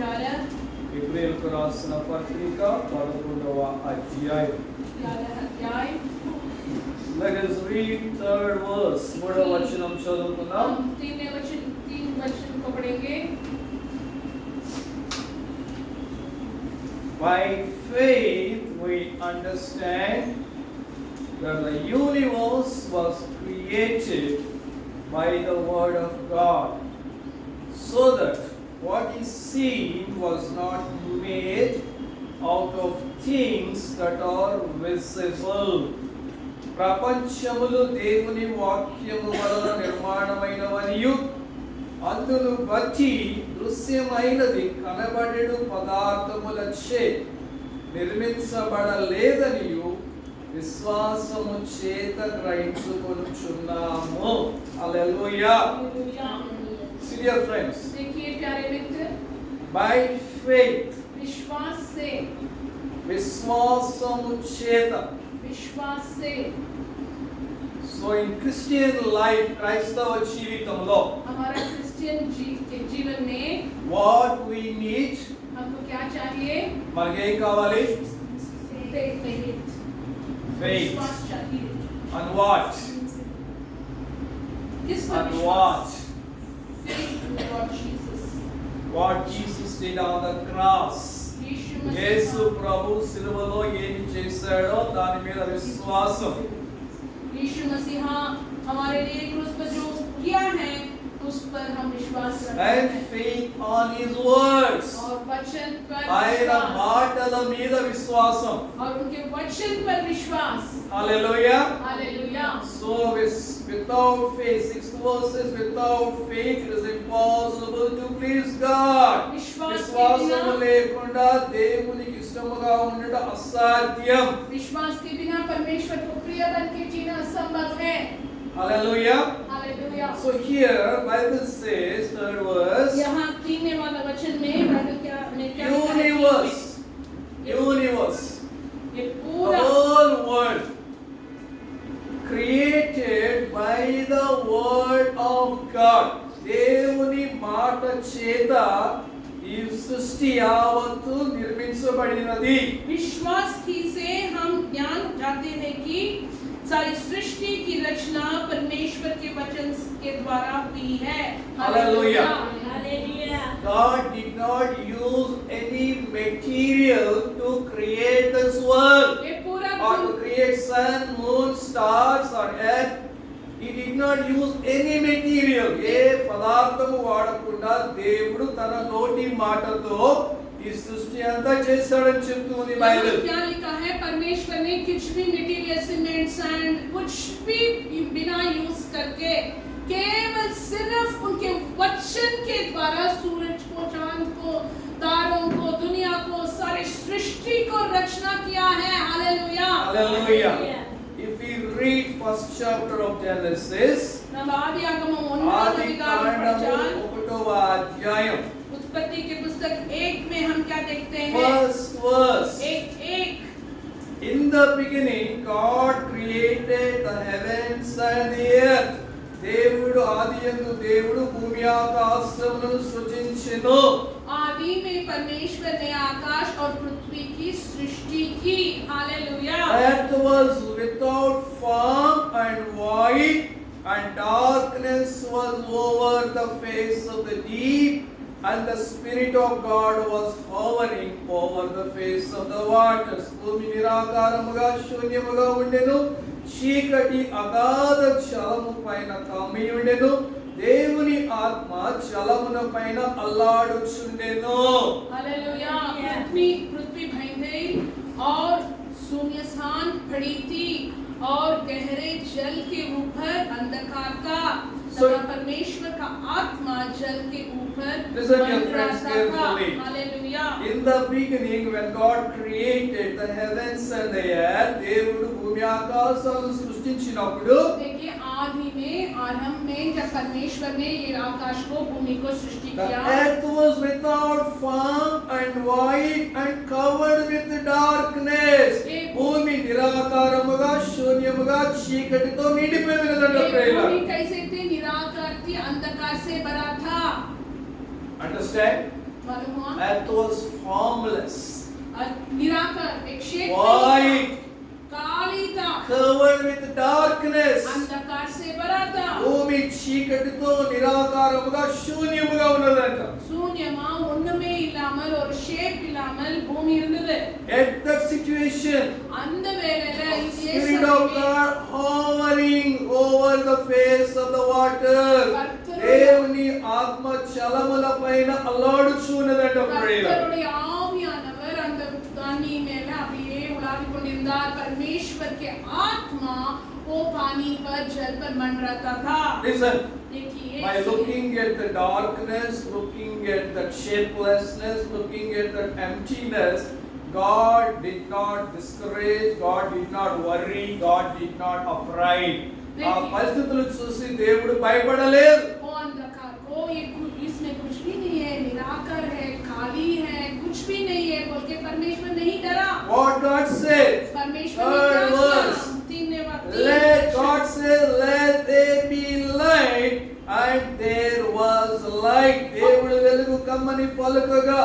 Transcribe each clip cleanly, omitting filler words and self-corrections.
11 ఇబ్రియలకు రాసిన పత్రిక 11వ అధ్యాయం. Let us read third verse. మూడవ వచనం చదువుకుందాం. तीन वचन को पढ़ेंगे. By faith we understand that the universe was created by the word of God, so that what is seen was not made out of things that are visible. ప్రపంచములు దేవుని వాక్యము వలన నిర్మాణమైనవనియు అందును బట్టి దృశ్యమైనది కనబడెడు పదార్థములచే నిర్మించబడలేదనియు విశ్వాసము చేత గ్రహించుకొనుచున్నాము. హల్లెలూయా. Dear friends, देखिए प्यारे मित्र, by faith, विश्वास से, విశ్వాసము చేత. विश्वास से. So in Christian life, క్రైస్తవ జీవితంలో हमारा क्रिश्चियन जीवन में what we need, हमको क्या चाहिए? మనకి ఏం కావాలి? faith. विश्वास चाहिए. And what? किस पर And विश्वास? what? Faith in Lord Jesus. What Jesus did on the cross. यीशु యేసు मसीह ప్రభు సిలువలో ఏం చేశాడో దాని మీద విశ్వాసం. यीशु मसीहा हमारे लिए क्रूस पर जो किया है उस पर हम विश्वास रखते And हैं. faith on his words. और वचन पर ఆయన विश्वास. మాటల మీద విశ్వాసం. और उनके वचन पर विश्वास. హల్లెలూయా. Hallelujah. So without faith, 6 verses, without faith it is impossible to please God. విశ్వాసము లేకుండా దేవునికి ఇష్టముగా ఉండట అసాధ్యం. विश्वास के बिना परमेश्वर को प्रिय बन के जीना असंभव है. Hallelujah. Hallelujah. So here Bible says, third verse, यहाँ कीने वाला वचन में बाइबल क्या लिखा है? universe, ये the पूरा whole world created by the word of God. దేవుని మాట చేత ఈ సృష్టి యావత్తు నిర్మించబడినది. विश्वास ही से हम ज्ञान जाते हैं कि सारी सृष्टि की रचना परमेश्वर के वचन के द्वारा हुई है. Hallelujah. Hallelujah. God did not use any material to create this world ये पूरा or to create sun, moon, stars or earth. He did not use any material. ఏ పదార్థము వాడకుండా దేవుడు తన నోటి మాటతో ఈ సృష్టి అంతా చేశాడని చెప్తుంది బైబిల్. क्या लिखा है? परमेश्वर ने कुछ भी मटेरियल, सीमेंट, सैंड, कुछ भी बिना यूज करके केवल सिर्फ उनके वचन के द्वारा सूरज को, चांद को, तारों को, दुनिया को, सारी सृष्टि को रचना किया है. Hallelujah. Hallelujah. If we read first chapter of Genesis, आदियागम ఆదికాండము 1వ అధ్యాయం उत्पत्ति के पुस्तक 1 में हम क्या देखते हैं? first verse. एक In the beginning God created the heavens and the earth. దేవుడు ఆదియందు దేవుడు భూమి ఆకాశములను సృజించెను. आदि में परमेश्वर ने आकाश और पृथ्वी की सृष्टि की. Hallelujah. Earth was without form and void, and darkness was over the face of the deep, and the Spirit of God was hovering over the face of the waters. భూమి నిరాకారముగా శూన్యముగా ఉండెను, చీకటి అగాధ జలము పైన కమ్మి ఉండెను, దేవుని ఆత్మ జలమున పైన అల్లాడుచుండెను. हालेलुया. पृथ्वी भई गई और शून्यस्थान पड़ी थी और गहरे जल के ऊपर अंधकार का तथा परमेश्वर का आत्मा जल के ऊपर Listen, dear मंडराता friends, था. carefully. Hallelujah. In the beginning, when God created the heavens and the earth, దేవుడు భూమి ఆకాశాలను సృష్టించినప్పుడు देखिए आदि में, आरंभ में जब परमेश्वर ने ये आकाश को, भूमि को सृष्टि the किया, earth was without form and void and covered with darkness. భూమి నిరాకారముగా శూన్యముగా చీకటితో నిండిపోయి ఉన్నదంట. भूमि कैसे थी? निराकार थी, अंधकार से भरा था. Understand? मालूम हुआ? Earth was formless, निराकार, एक शेप नहीं था, white, काली था, covered with darkness. अंधकार से भरा था, భూమి చీకటితో నిరాకారముగా శూన్యముగా ఉన్నదంట. शून्यமா ஒண்ணுமே இல்லாமல் ஒரு ஷேப் இல்லாமல் பூமி இருந்தது. At that situation, அந்த வேளையில Spirit of God hovering over the face of the water. దేవుని ఆత్మ చలముల పైన అల్లాడుచున్నదంట ప్రియులారా. கர்த்தருடைய ஆவியானவர் அந்த தண்ணி மேல அப்படியே உலாவிக் கொண்டிருந்தார். परमेश्वर के आत्मा वो पानी पर जल पर मंडराता था. Listen, देखिए, by looking at the darkness, looking at the shapelessness, looking at the emptiness, God did not discourage, God did not worry, God did not afraid. ఆ పరిస్థితులు చూసి దేవుడు భయపడలేదు. वो अंधकार को ये इसमें कुछ भी नहीं है, निराकार है, खाली है, कुछ भी नहीं है बोल के परमेश्वर नहीं डरा. What God said, परमेश्वर ने क्या किया? let God say, let there be light, and there was light. దేవుడు వెలుగు కమ్మని పలుకగా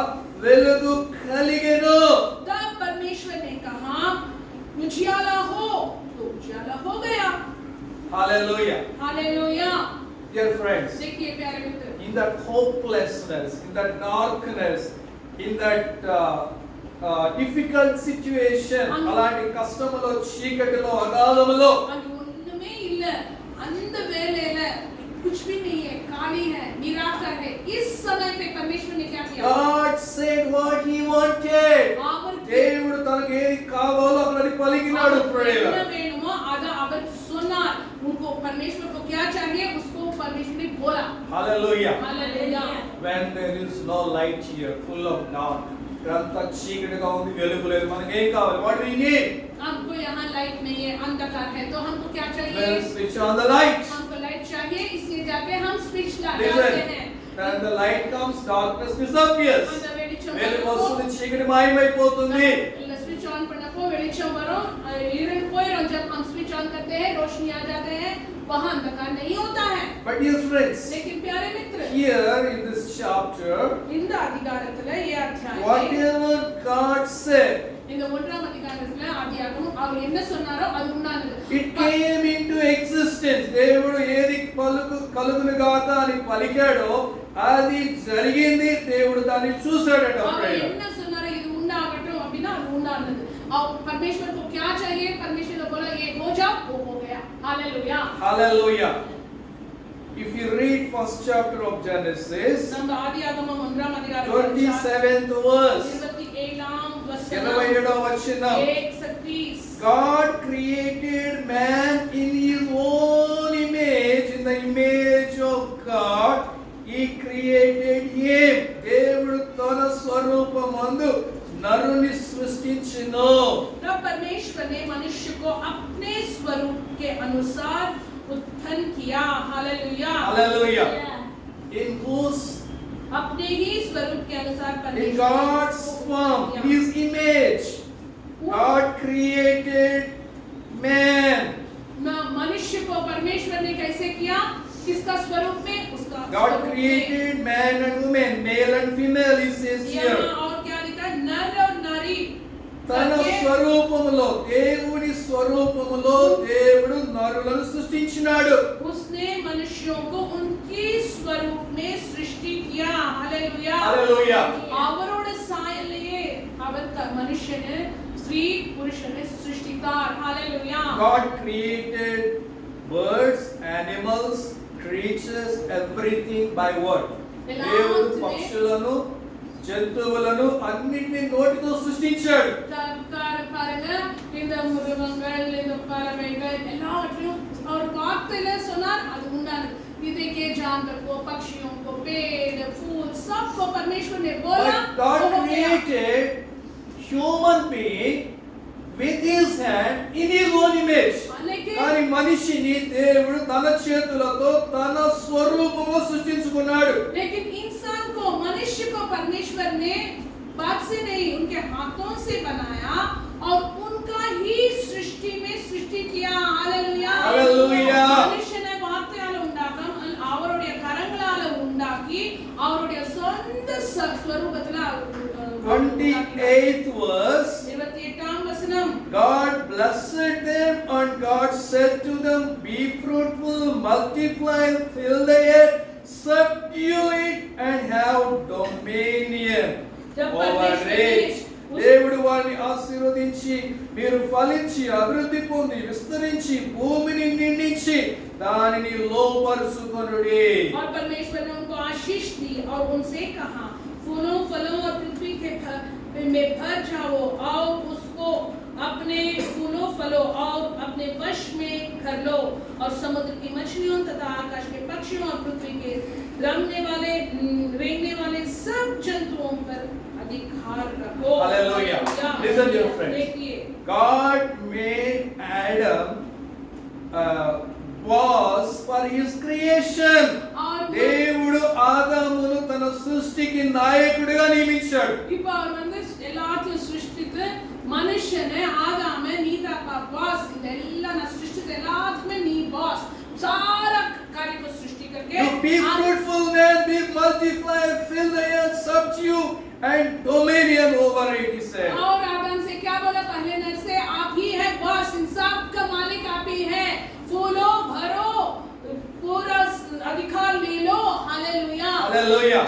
వెలుగు కలిగెను. तब परमेश्वर ने कहा उजियाला हो, तो उजियाला हो गया. Hallelujah. हालेलुया. Dear friends, देखिए प्यारे मित्र, in that hopelessness, in that darkness, in that difficult situation, అలాంటి కష్టములో చీకటిలో అగాధములో அது ஒண்ணுமே இல்ல, அந்த வேளையில कुछ भी नहीं है, खाली है, निराकार है. इस समय पे परमेश्वर ने क्या किया? God said what he wanted. దేవుడు తనకు ఏది కావాలో అక్కడి పలికినాడు ప్రియులారా. என்ன வேணுமோ அத அவர் சொன்னார். उनको परमेश्वर को क्या चाहिए उसको परमेश्वर ने बोला. Hallelujah. Hallelujah. When there is no light here, full of dark, ఇక్కడంతా చీకటిగా ఉంది, వెలుగు లేదు, మనకి ఏం కావాలి? What do we need? हमको यहाँ लाइट नहीं है, अंधकार है, तो हमको क्या चाहिए? Let's switch on the light. हमको लाइट चाहिए, इसलिए जाके हम स्विच डालते Listen, हैं. when the light comes, darkness disappears. அந்த வெளிச்சம் వెలుగు வரப்போ, వస్తుంది, చీకటి మాయమైపోతుంది. இல்ல स्विच ऑन பண்ணப்போ வெளிச்சம் வரும், இருள் போயிடும். जब हम स्विच ऑन करते हैं रोशनी आ जाते हैं, वहाँ अंधकार नहीं होता है. But dear friends, लेकिन प्यारे मित्र, here in this chapter, இந்த அதிகாரத்துல அத்தியாயம் whatever God said, இந்த ஒன்றாம் அதிகாரத்துல ஆதியாகமம் அவர் என்ன சொன்னாரோ அது உண்டானது. it came into existence. దేవుడు ఏది కలుగును గాక అని పలికాడో అది జరిగింది. దేవుడు దాన్ని చూశాడట அவர் ప్రియులారా. என்ன சொன்னாரோ இது உண்டாகட்டும் அப்படினா அது உண்டானது. और परमेश्वर को क्या चाहिए? परमेश्वर ने बोला ये हो जाओ, वो हो गया. Hallelujah. Hallelujah. If you read first chapter of Genesis, நம்ம ஆதியாகமம் ஒன்றாம் அதிகாரம் 27th verse, 27ஆம் வசனம், 27వ వచనం, 1:30. God created man in his own image, in the image of God he created him. దేవుడు తన స్వరూపమందు నరుని సృష్టించెను. तब परमेश्वर ने मनुष्य को अपने स्वरूप के अनुसार उत्पन्न किया. हालेलुया. Hallelujah. In whose, अपने ही स्वरूप के अनुसार in परमेश्वर God's form, his image, God created man. मनुष्य को परमेश्वर ने कैसे किया? किसका स्वरूप में? उसका God स्वरूप में. created man and woman, male and female, he says here. यहाँ और क्या लिखा है? नर और नारी. తన స్వరూపములో, దేవుని స్వరూపములో దేవుడు నరులను సృష్టించినాడు. उसने मनुष्यों को उनके स्वरूप में सृष्टि किया. हालेलुया. Hallelujah. அவரோட சாயலையே அவர் மனுஷனை ஸ்திரீ புருஷனை சிருஷ்டித்தார். Hallelujah. God created birds, animals, creatures, everything by what? దేవుడు పక్షులను, జంతువులను అన్నిటిని నోటితో సృష్టించాడు. பாருங்க, இந்த மிருகங்கள், இந்த பறவைகள் எல்லாவற்றையும் அவர் வார்த்தையில சொன்னார், அது உண்டானது. विधि के जानवर को, पक्षियों को, पेड़, फूल, सबको परमेश्वर ने बोला. God created human being with his hand in his own image. కానీ మనిషిని దేవుడు తన చేతులతో తన స్వరూపంలో సృష్టించుకున్నాడు. लेकिन इंसान को, मनुष्य को परमेश्वर ने बात से नहीं, उनके हाथों से बनाया और उनका ही सृष्टि में सृष्टि किया. हालेलुया. Hallelujah. மனுஷனை வார்த்தையால உண்டாக்கம், அவருடைய கரங்களால உண்டாக்கி அவருடைய சொந்த ஸ்வரூப నుంచి మీరు ఫలించి అభివృద్ధి పొంది విస్తరించి భూమిని నిండించి దానిని లోపరుచుకొనుడి. और परमेश्वर ने उनको आशीष दी और उनसे कहा फूलों फलों और पृथ्वी के में भर जाओ और उसको अपने फूलों फलों और अपने वश में कर लो और समुद्र की मछलियों तथा आकाश के पक्षियों और पृथ्वी के रेंगने वाले सब जंतुओं पर अधिकार रखो. Hallelujah. Listen, dear friends. देखिए, God made Adam boss for his creation. और దేవుడు ఆదామును తన సృష్టికి నాయకుడిగా నియమించాడు. இப்போ அவர் வந்து எல்லாத்தையும் சிருஷ்டித்து மனுஷனே ஆதாமே நீதாப்பா பாஸ் இதெல்லாம் நான் சிருஷ்டித்த எல்லாத்துக்குமே நீ பாஸ் सारा कार्य को सृष्टि करके You be fruitful and be multiply, fill the earth, subdue and dominion over it, he said. और आदम से क्या बोला पहले नर से आप ही है बॉस इन सब का मालिक आप ही है फूलो भरो पूरा अधिकार ले लो hallelujah Hallelujah.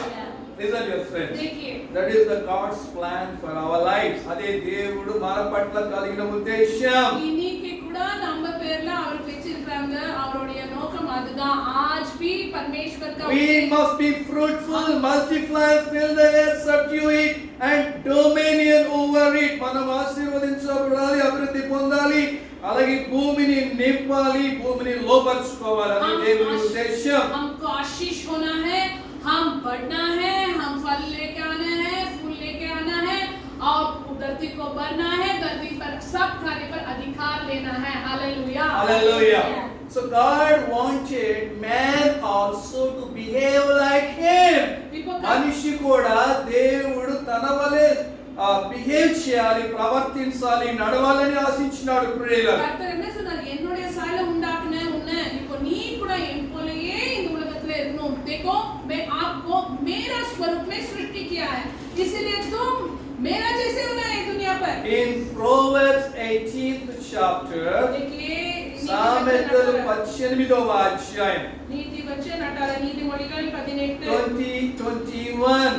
Listen, your friends. देखिए That is the God's plan for our lives. అదే దేవుడు మన పట్ల కలిగిన ఉద్దేశం. இன்னைக்கு கூட நம்ம பேர்ல அவர் வெச்சிருக்காங்க அவருடைய நோக்கம் அதுதான் आज भी परमेश्वर का We must be fruitful, multiply, fill the earth, subdue it and dominion over it. మనం ఆశీర్వదించబడాలి, అభివృద్ధి పొందాలి, అలాగే భూమిని నింపాలి, భూమిని లోపరుచుకోవాలి. అది దేవుని ఉద్దేశం. हमको आशीष होना है, हम बढ़ना है, हम फल लेके आना है, फूल लेके आना है और धरती को भरना है, धरती पर सब कार्य पर अधिकार लेना है. Hallelujah. Hallelujah. So God wanted man also to behave like him. మనిషి కూడా దేవుడు తన వలె బిహేవ్ చేయాలి, ప్రవర్తించాలి, నడవాలని ఆశించినాడు ప్రియులారా. கர்த்தர் என்ன சொன்னார் என்னுடைய சாயல உண்டாக்குனேன் உன்னை இப்போ நீ கூட என் போலயே இந்த உலகத்துல இருக்கணும். देखो मैं आपको मेरा स्वरूप में सृष्टि किया है इसलिए तुम मेरा जैसे होना है दुनिया पर. In Proverbs 18th chapter, देखिए సామెతలు 18వ అధ్యాయం నీతి వచన అంటారు నీతిమొழிகள் 18 20:21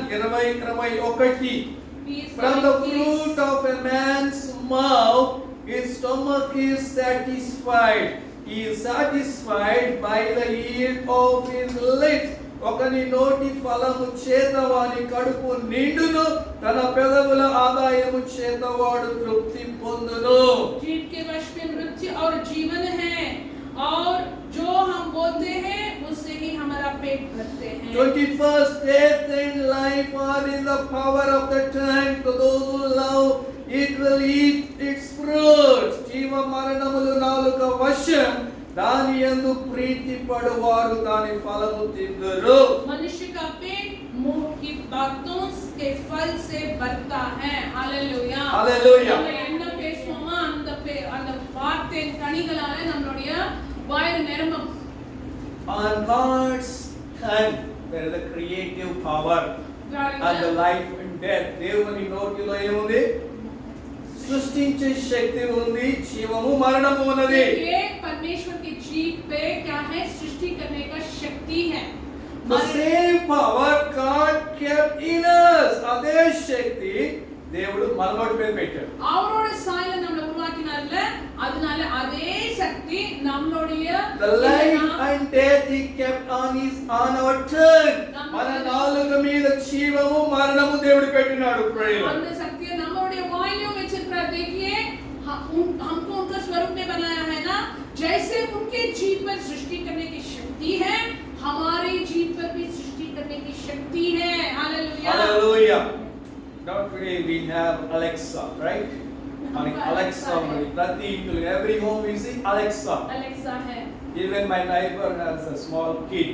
From the fruit of a man's mouth his stomach is satisfied. He is satisfied by the yield of his lips. ఒకని నోటి ఫలము చేత వాని కడుపు నిండును, తన పెదవుల ఆదాయము చేత వాడు తృప్తి పొందును. जीभ के वश में मृत्यु और जीवन है और जो हम बोलते हैं उससे ही हमारा पेट भरते हैं. 21st death and life are in the power of the tongue. To those who love it will eat its fruits. జీవ మరణములు నాలుక వశం, దాని యందు ప్రీతి పడువారు దాని ఫలము తిందురు. मनुष्य का पेट मुंह की बातों के फल से भरता है. हालेलुया. Hallelujah. நம்ம என்ன பேசுவோமோ அந்த வார்த்தையின் கனிகளால நம்மளுடைய வயிறு நிரம்பும். On God's tongue there is a creative power and the life and death. దేవుని నోటిలో ఏముంది? సృష్టించే శక్తి ఉంది, జీవము మరణము ఉన్నది. ये परमेश्वर की जीभ पे क्या है? सृष्टि करने का शक्ति है. The same power God kept in us. అదే శక్తి దేవుడు మన నోటి మీద పెట్టాడు. அவரோட சாயல நம்மள உருவாக்கினார்ல அதனால அதே சக்தி நம்மளுடைய The life and death he kept on our tongue. మన నాలుక మీద జీవము మరణము దేవుడు పెట్టినాడు. அந்த சக்தியை நம்மளுடைய வாயிலும் வச்சிருக்கார். देखिए हमको उनका स्वरूप में बनाया है ना, जैसे उनके जीभ पर सृष्टि करने की शक्ति है हमारी जीभ पर भी सृष्टि करने की शक्ति है. Hallelujah. Hallelujah. Now today we have Alexa, right? Alexa, prati indu every home we see Alexa. Alexa है. Even my neighbor has a small kid.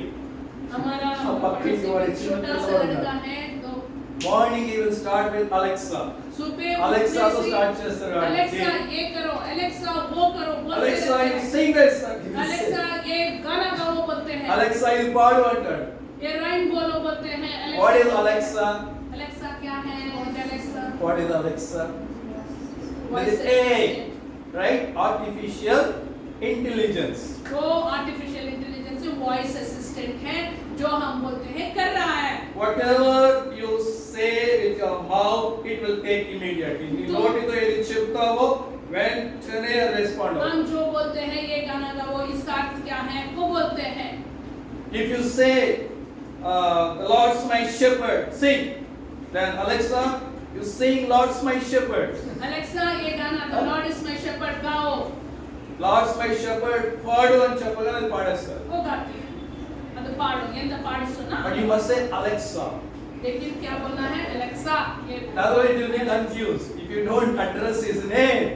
हमारा पक्की जोड़ी छोटा सा लड़का है तो Morning he will start with Alexa. सुबह Alexa to start చేస్తాడు. Alexa ये करो, Alexa वो करो बोलते Alexa रहते you हैं. sing this. Alexa ये गाना गाओ बोलते हैं. Alexa you పాడు అంటాడు. ये राइम बोलो बोलते हैं. What is Alexa? Alexa क्या है? Alexa What is Alexa? Voice With A, right? Artificial intelligence. वो आर्टिफिशियल इंटेलिजेंस वॉइस असिस्टेंट है जो हम बोलते हैं कर रहा है. Whatever you say with your mouth, it will take immediately. నీ నోటితో ఏది చెప్తావో వెంటనే రెస్పాండ్ हम అవ్వు. जो बोलते हैं ये गाना गाओ, इसका अर्थ क्या है वो बोलते हैं. If you say the Lord's my shepherd, sing. Then Alexa, you sing Lord's my shepherd. Alexa ये गाना the Lord is my shepherd गाओ. Lord's my shepherd పాడు అని చెప్పగానే అది పాడేస్తారు. वो गाती है. ಅದು ಪಾಡು ಎಂತ ಪಾಡಿಸೋಣ. But you must say Alexa. लेकिन क्या बोलना है Alexa ये. Otherwise you will be confused if you don't address his name.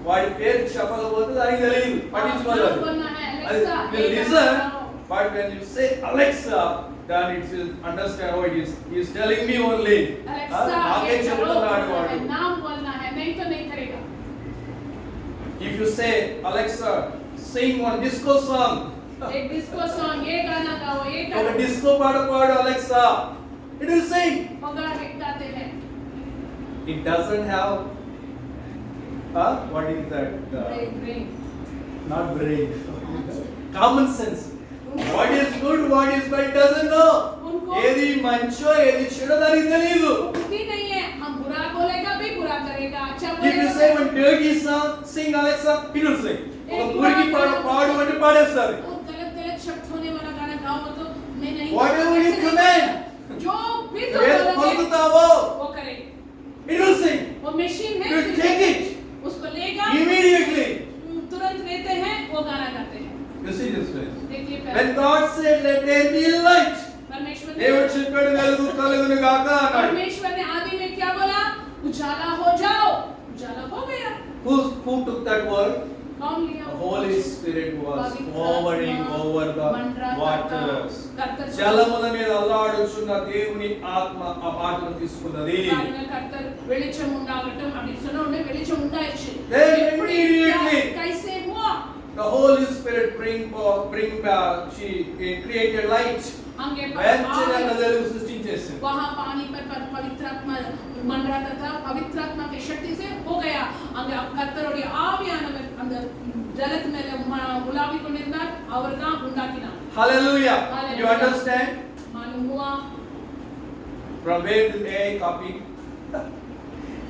వాడి పేరు చెప్పకపోతే దానికి తెలియదు, పట్టించుకోలేదు. बोलना है Alexa will ये listen, गाओ. but when you say Alexa, then it will understand how it is. He is telling me only. Alexa నాకే ये करो, చెప్తున్నాడు बोलना है, వాడు. नाम बोलना है, नहीं तो नहीं करेगा. If you say Alexa, sing one disco song. एक डिस्को सॉन्ग ये गाना गाओ, ये ఒక गाओ. disco పాట పాడు Alexa. It will sing. वो गाते हैं. It doesn't have what is that? Brain. Not brain. Common sense. What is good, what is bad, doesn't know. उनको ఏది మంచో ఏది చెడో దానికి తెలియదు. बुद्धि नहीं है. हम बुरा बोलेगा भी बुरा करेगा, अच्छा If you बोलेगा. say one dirty song, sing Alexa, it will sing. ఒక మురికి పాట పాడు అంటే పాడేస్తారు. वो गलत शब्द होने वाला गाना गाओ तो मैं नहीं. Whatever you command, जो भी तुम ఏది बोलोगे పలుకుతావో वो करेगा. it will sing. वो मशीन है. You will take it उसको लेगा. immediately. तुरंत लेते हैं, वो गाना गाते हैं. You see this way. देखिए When God said, let there be light, परमेश्वर ने దేవుడు చెప్పాడు వెలుగు కలుగును గాక అన్నాడు. परमेश्वर ने आदि में क्या बोला? उजाला हो जाओ. उजाला हो गया. Who took that word? कौन लिया? The Holy Spirit was hovering over the waters. कर्तर జలముల మీద అల్లాడుచున్న దేవుని ఆత్మ ఆ మాటను తీసుకున్నది. कर्तर వెలిచం ఉండవటం అవి సనోనే వెలిచం ఉండాయచ్చు. Then immediately कैसे हुआ? the Holy Spirit bring back, she created light. अंगे వెంటనే వెలుగు సృష్టించేసింది. वहां पानी पर पवित्र आत्मा मंडराता था. पवित्र आत्मा की शक्ति से हो गया. अंगे कर्तरोड़ी ஆவியானவர் அந்த ஜலத்து மேல உலாவிக் கொண்டிருந்தார். அவர்தான் உண்டாக்கினார். Hallelujah. Hallelujah. You understand? मालूम हुआ? From where did AI copy?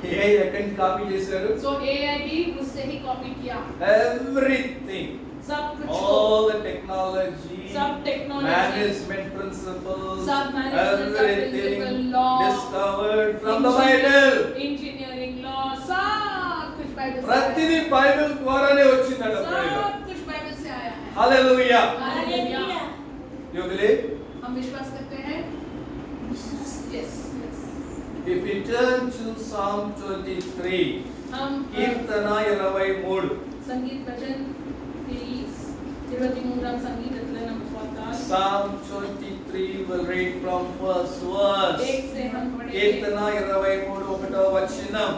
AI ఎక్కడి నుంచి కాపీ చేశారు? So AI भी उससे ही कॉपी किया. Everything. सब कुछ All the technology, सब technology, management principles, सब management everything principle, law, discovered from the Bible. engineering law, सब कुछ बाइबल से ప్రతిదీ బైబిల్ ద్వారానే వచ్చిందట आया. ప్రేమ. सब कुछ बाइबल से आया है. Hallelujah. हालेलुया. You believe? हम विश्वास करते हैं. Yes. If we turn to Psalm 23, हम కీర్తన 23. संगीत भजन 23 संगीत number 14. Psalm 23 will read from first verse. एक से हम पढ़ेंगे. కీర్తన 23 ఒకటో వచనం.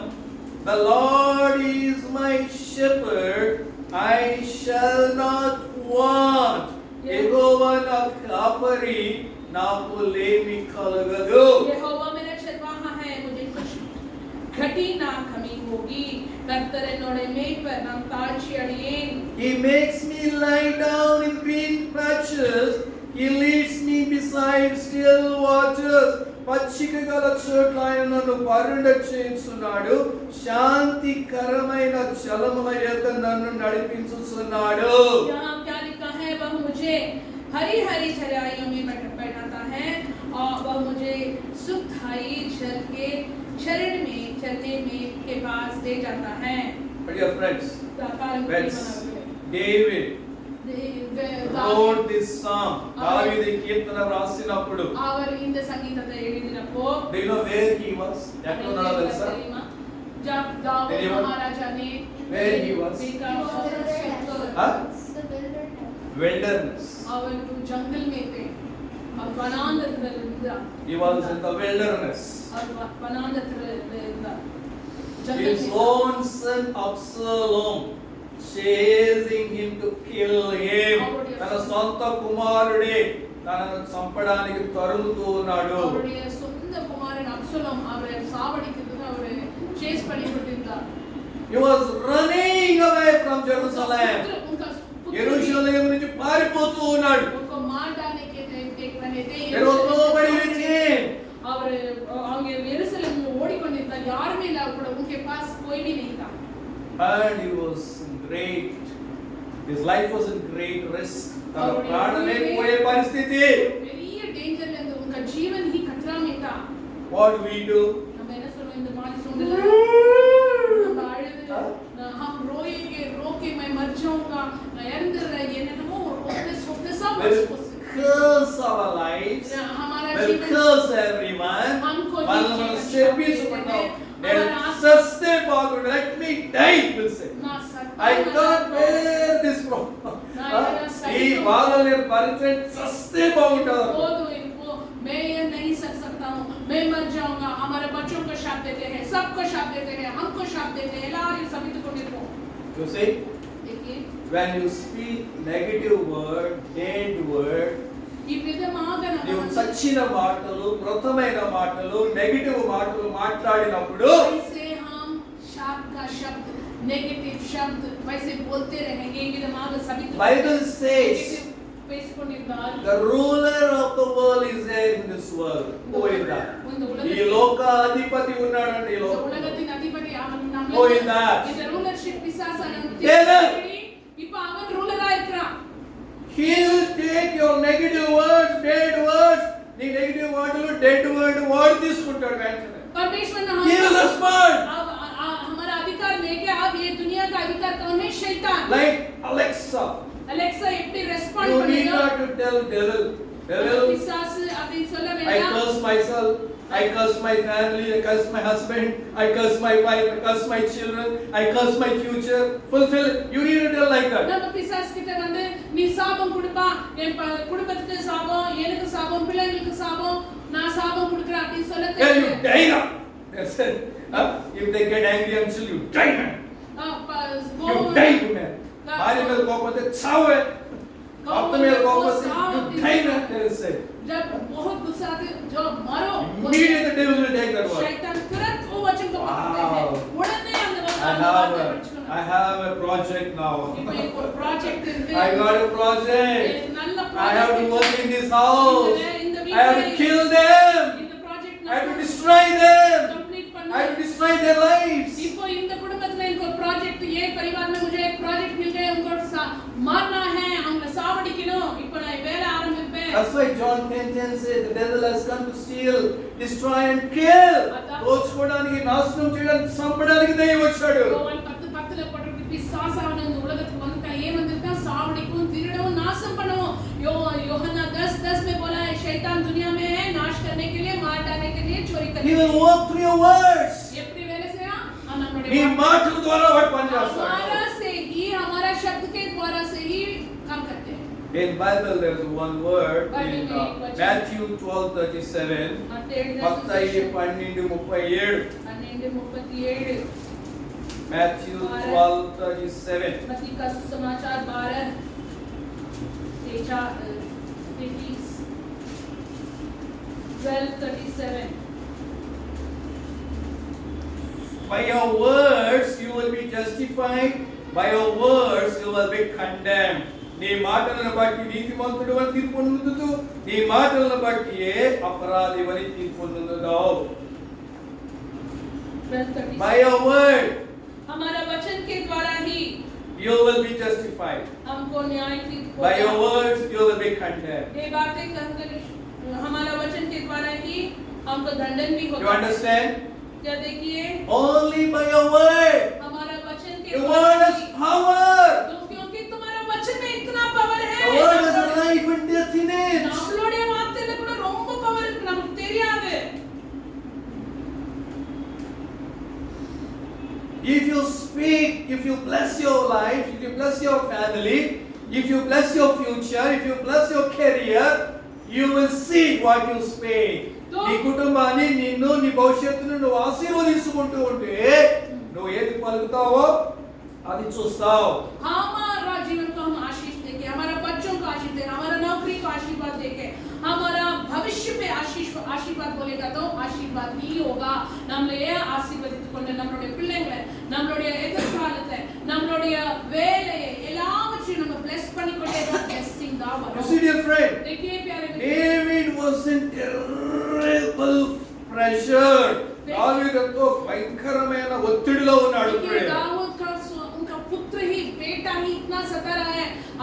The Lord is my shepherd, I shall not want. యెహోవా నా కాపరి, నాకు లేమి కలగదు. यहोवा मेरा चरवाहा है, मुझे कुछ घटी ना कमी होगी. कर्तर എന്നോട് മേയ്പർ നാം താഴ്ച അടിയേൻ. He makes me lie down in green patches. He leads me beside still waters. పచ్చిక గల చోట్ల ఆయన నన్ను పరుండ చేయుచున్నాడు. శాంతికరమైన జలముల యొద్ద నన్ను నడిపించుచున్నాడు. यहाँ क्या लिखा है? वह मुझे हरी हरी चराइयों में बैठाता है और वह मुझे सुखदाई जल के चरने में के पास ले जाता है. But dear friends, when David wrote this psalm, దావీదు కీర్తన రాసినప్పుడు, அவர் இந்த சங்கீதத்தை எழுதினப்போ, do you know where he was? ఎక్కడ ఉన్నాడో తెలుసా? जब दाऊद महाराजा ने where he was? Wilderness. और जंगल में थे और वनांतर में. He was in the wilderness. और वनांतर में His own son Absalom chasing him to kill him. తన సొంత కుమారుడే తనను చంపడానికి తరుముతూ ఉన్నాడు. அவருடைய சொந்த குமாரன் அப்சலோம் அவரை சாவடிக்கிறதுக்கு அவரை சேஸ் பண்ணி கொண்டிருந்தார். He was running away from Jerusalem. యెరూషలేము నుంచి పారిపోతూ ఉన్నాడు. उनको मार डालने के रहे थे. There was nobody with him. அவர் அவங்க எருசலேமில் ஓடிக்கொண்டிருந்தார். and he was in great, his life was in great risk. తన ప్రాణమే పోయే పరిస్థితి. பெரிய டேஞ்சர்ல இருந்த उनका जीवन ही खतरा में था. What do we do? நம்ம என்ன சொல்றோம் இந்த மாதிரி சூழ்நிலை? நம்ம அழுது हम रोएंगे, रो के मैं मर जाऊंगा, நான் இறந்துறேன், என்னமோ ஒரு ஹோப்லெஸ்ஸா curse our lives, will curse everyone. మనం శపించుకుంటాం. సస్తే బాగుండు, let me die, will say. I can't bear this problem. ఈ బాధని భరించే సస్తే బాగుంటుంది. मैं ये नहीं सह सकता हूँ, मैं मर जाऊंगा. हमारे बच्चों को शाप देते हैं, सबको शाप देते हैं, हमको शाप देते हैं. எல்லாரும் சபித்து கொண்டிருப்போம். You see, देखिए, when you speak negative word, dead word, ఈ విధంగా నీవు చచ్చిన మాటలు, మృతమైన మాటలు, నెగటివ్ మాటలు మాట్లాడినప్పుడు वैसे हम शाप का शब्द, नेगेटिव शब्द वैसे बोलते रहेंगे. ఈ విధంగా Sabitha Bible says పేసుకొనిన్నారు. the ruler of the world is there in this world. పోయిందా? ఈ లోక అధిపతి ఉన్నాడండి ఈ లోకం. உலகத்தின் அதிபதி அவன் நம்மை போయిందా? இந்த ரூலர்ஷிப் பிசாசான இப்போ அவன் ரூலரா இருக்கிறான். He will take your negative words, dead words, నీ నెగటివ్ మాటలు, డెడ్ వర్డ్ తీసుకుంటాడు వెంటనే. परमेश्वर ने He will respond. अब हमारा अधिकार लेके अब ये दुनिया का अधिकार कौन है? शैतान. Like Alexa. Alexa எப்படி ரெஸ்பாண்ட் You பண்ணுங்க? need not to tell devil. பிசாசு அப்படி சொல்ல I வேண்டாம். curse myself, I curse my family, I curse my husband, I curse my wife, I curse my children, I curse my future. Fulfill. You need to tell like that. நம்ம பிசாசு கிட்ட வந்து நீ சாபம் கொடுப்பா, என் குடும்பத்துக்கு சாபம், எனக்கு சாபம், பிள்ளைகளுக்கு சாபம், நான் சாபம் கொடுக்கிறேன் அப்படி சொல்ல Tell you தேவையில்லை. die now. That's it. If they get angry until you die, man. You die, man. भारी में कोप से छावे. अपने में कोप से you die, man. They say. जब बहुत गुस्सा आते जो मारो. Immediately the devil will take that word. शैतान तुरंत वो वचन को पकड़ते हैं. उड़ने அந்த I have a project now. இப்போ एक project இருக்கு. I got a project. நல்ல I have to project. work in this house. இந்த I have to kill them. இந்த project I have to destroy them. Complete I have பண்ணு. to destroy their lives. இப்போ இந்த குடும்பத்துல इनको project ये परिवार में मुझे एक प्रोजेक्ट मिल गया उनको मारना है அவங்கள சாவடிக்கணும் இப்போ நான் வேலை ஆரம்பிப்பேன். That's why John 10:10 says the devil has come to steal, destroy and kill. దోచుకోవడానికి, నాశనం చేయడానికి, చంపడానికి దయ్యం వచ్చాడు. యోహాను 10:10ல போட்டிருக்கு பிசாசான இந்த உலகத்துக்கு வந்துட்டா ஏன் வந்திருக்கா? சாவடிக்கும், திருடவும், நாசம் பண்ணவும். யோஹன்னா 10:10 में बोला है शैतान दुनिया में है नाश करने के लिए, मार डालने के लिए, चोरी करने He के लिए. will work through your words. ఎప్పుడు వేరే సేనా అన్నమాట. నీ మాటల ద్వారా వాడు పని చేస్తాడు. हमारा से ही, हमारा शब्द के द्वारा से ही काम करते हैं. In Bible there is one word Bible in में एक वचन. Matthew 12:37. మత్తయి 12:37. 12:37. Matthew 12:37. मत्ती का सुसमाचार 12 12:37. By your words you will be justified, by your words you will be condemned. నీ మాటలను బట్టి నీతిమంతుడు అని తీర్పు పొందుతూ, నీ మాటలను బట్టి అపరాధి అని తీర్పు పొందుతావు. 12:37. By your word हमारा वचन के द्वारा ही you will be justified. हमको न्याय की By your words you will be condemned. ये बातें कहकर हमारा वचन के द्वारा ही हमको दंडन भी You होगा. understand? क्या देखिए Only by your word. हमारा वचन के Your word has power. क्योंकि तुम्हारा वचन में इतना पावर है. The word has life and death in it. நம்மளுடைய வார்த்தையில கூட ரொம்ப பவர் இருக்கு, நமக்கு தெரியாது. If you speak, if you bless your life, if you bless your family, if you bless your future, if you bless your career, you will see what you speak. నీ కుటుంబాన్ని, నిన్ను, నీ భవిష్యత్తును నువ్వు ఆశీర్వదించుకుంటూ ఉంటే నువ్వు ఏది పలుకుతావో అది చూస్తావు. हमारा जीवन को हम आशीष देके, हमारा बच्चों को आशीष देके, हमारा नौकरी को आशीर्वाद देके, हमारा भविष्य पे आशीर्वाद बोलेगा तो आशीर्वाद ही होगा. நம்மளையே ஆசீர்வதித்துக் கொண்டு நம்மளுடைய பிள்ளைகளை, நம்மளுடைய எதிர்காலத்தை, நம்மளுடைய வேலையை எல்லாவற்றையும் நம்ம bless பண்ணிக்கொண்டே தான் blessing தான் வரும். You see dear friend, देखिए प्यारे David was in terrible pressure. దావీదు ఎంతో భయంకరమైన ఒత్తిడిలో ఉన్నాడు. दाऊद का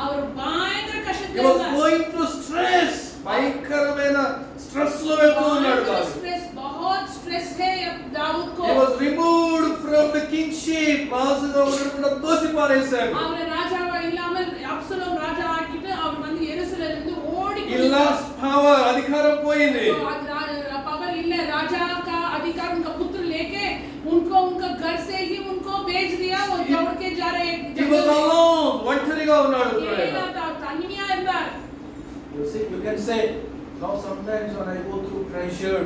ಅವರು ಭಯಂಕರ He ಕಷ್ಟದಿಂದ was going through stress. భయంకరమైన స్ట్రెస్ లో వెళ్తూ ఉన్నాడు దావీదు. स्ट्रेस बहुत स्ट्रेस है अब दाऊद को. He was removed from the kingship. రాజుగా ఉండకుండా తోసిపారేశాడు. அவரை ராஜாவா இல்லாமல் அப்சலோம் ராஜா ஆக்கிட்டு அவர் வந்து எருசலேமிலிருந்து ஓடி He lost power. అధికారం పోయింది. पावर இல்ல राजा का अधिकार उनका पुत्र लेके उनको उनका घर से ही उनको भेज दिया. वो दौड़ के जा रहे. He was alone. ఒంటరిగా ఉన్నాడు. தனிமையா இருந்தார். You see, you can say, now sometimes when I go through pressure,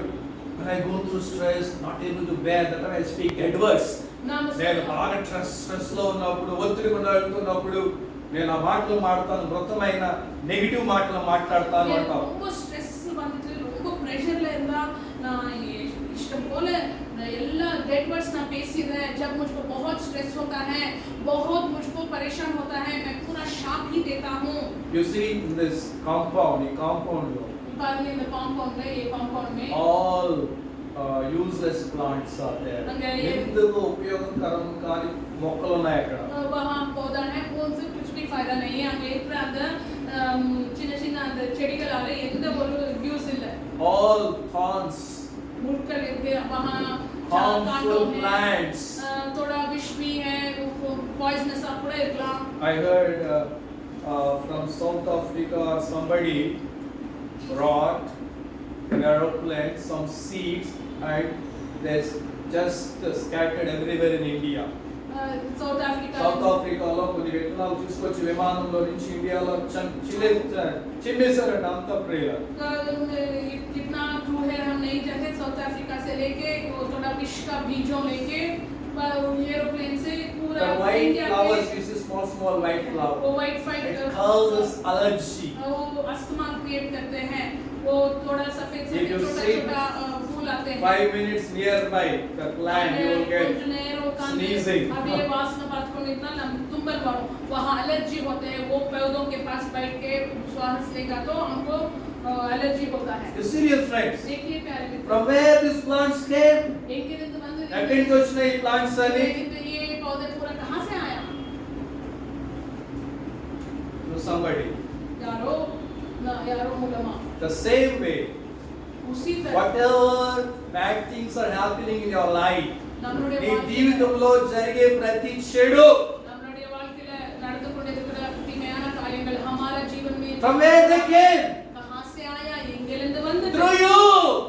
when I go through stress, not able to bear, that time I speak adverse. నేను బాగా స్ట్రెస్ లో ఉన్నప్పుడు, ఒత్తిడి వెళ్తున్నప్పుడు నేను ఆ మాటలు మాట్లాడతాను, మృతమైన నెగిటివ్ మాటలు మాట్లాడతాను అంటావు. ரொம்ப ஸ்ட்ரெஸ் வந்துட்டு ரொம்ப பிரஷர்ல இருந்தா நான் இஷ்டம் போல எல்லா डेड वर्ड्स ना பேசிறேன். जब मुझको बहुत स्ट्रेस होता है, बहुत मुझको परेशान होता है, मैं पूरा शाप ही देता हूं. You see in this compound, in compound Parle में compound में, ये compound में all useless plants are there. ఎందుకు ఉపయోగకరం కాని మొక్కలు ఉన్నాయి అక్కడ. वहां पौधा है, उनसे कुछ भी फायदा नहीं है. अங்கே இருக்கிற அந்த சின்ன சின்ன அந்த செடிகளால எந்த ஒரு யூஸ் இல்ல. All thorns, मुड़कर इनके वहां harmful plants. थोड़ा विष भी है, पॉइजनस கூட இருக்கலாம். I heard from South Africa somebody brought an aeroplane some seeds and they just scattered everywhere in India. South Africa లో కొన్ని విత్తనాలు తీసుకొచ్చి విమానంలో నుంచి ఇండియాలో చిమ్మేశారంట అంత ప్రియ. कितना ट्रू है हम नहीं जानते. साउथ अफ्रीका से लेके वो थोड़ा विष का बीजों लेके एरोप्लेन से पूरा The white flowers, you see small white flower. वो white It causes allergy. वो अस्थमा क्रिएट करते हैं. वो थोड़ा सफेद If you छोटा फूल आते हैं. 5 minutes nearby the plant, you will get sneezing. अब ये वासना बात को इतना तुम्बल वालों वहाँ एलर्जी होते हैं. वो पौधों के पास बैठ के श्वास लेगा तो हमको एलर्जी होता है. You serious friends? देखिए प्यारे मित्र, From where these plants came? एक दिन तो बंद ఎక్కడి నుంచి వచ్చినాయి ఈ ప్లాంట్స్ అని? ये पौधे पूरा कहाँ से आया? To somebody. यारो मुलमा. The same way, उसी तरह whatever bad things are happening in your life, நம்மளுடைய నీ జీవితంలో జరిగే ప్రతి చెడు, நம்மளுடைய வாழ்க்கையில நடந்து கொண்டிருக்கிற தீமையான காரியங்கள் हमारा जीवन में from where they came? कहाँ से आया? எங்கிருந்து வந்தது? Through you.